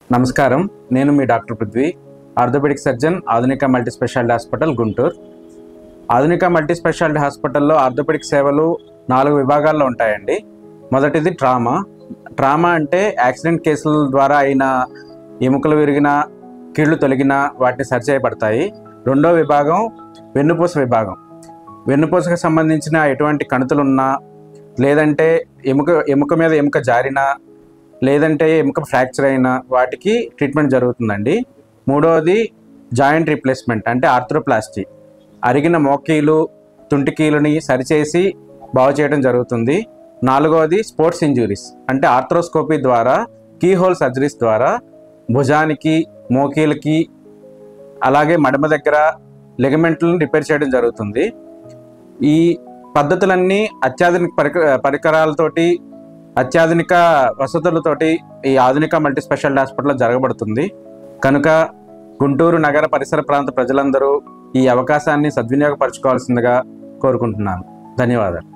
నమస్కారం, నేను మీ doctor Prithvi, orthopaedic surgeon, ఆధునిక మల్టీ స్పెషాలిటీ హాస్పిటల్ గుంటూరు. ఆధునిక మల్టీ స్పెషాలిటీ హాస్పిటల్లో ఆర్థోపెడిక్ సేవలు 4 విభాగాల్లో ఉంటాయండి. మొదటిది ట్రామా అంటే యాక్సిడెంట్ కేసుల ద్వారా అయిన ఎముకలు విరిగిన, కీళ్లు తొలగిన వాటిని సరిచేయబడతాయి. రెండో విభాగం వెన్నుపూస విభాగం. వెన్నుపూసకు సంబంధించిన ఎటువంటి కణుతులున్నా, లేదంటే ఎముక మీద ఎముక జారినా, లేదంటే ఎముక ఫ్రాక్చర్ అయినా వాటికి ట్రీట్మెంట్ జరుగుతుందండి. మూడవది జాయింట్ రీప్లేస్మెంట్ అంటే ఆర్థ్రోప్లాస్టీ. అరిగిన మోకీలు, తుంటికీలుని సరిచేసి బాగు చేయడం జరుగుతుంది. నాలుగవది స్పోర్ట్స్ ఇంజురీస్ అంటే ఆర్థ్రోస్కోపీ ద్వారా, కీహోల్ సర్జరీస్ ద్వారా భుజానికి, మోకీలకి, అలాగే మడమ దగ్గర లిగమెంట్లను రిపేర్ చేయడం జరుగుతుంది. ఈ పద్ధతులన్నీ అత్యాధునిక పరికరాలతోటి, అత్యాధునిక వసతులతోటి ఈ ఆధునిక మల్టీ స్పెషాలిటీ హాస్పిటల్లో జరగబడుతుంది. కనుక గుంటూరు నగర పరిసర ప్రాంత ప్రజలందరూ ఈ అవకాశాన్ని సద్వినియోగపరచుకోవాల్సిందిగా కోరుకుంటున్నాను. ధన్యవాదాలు.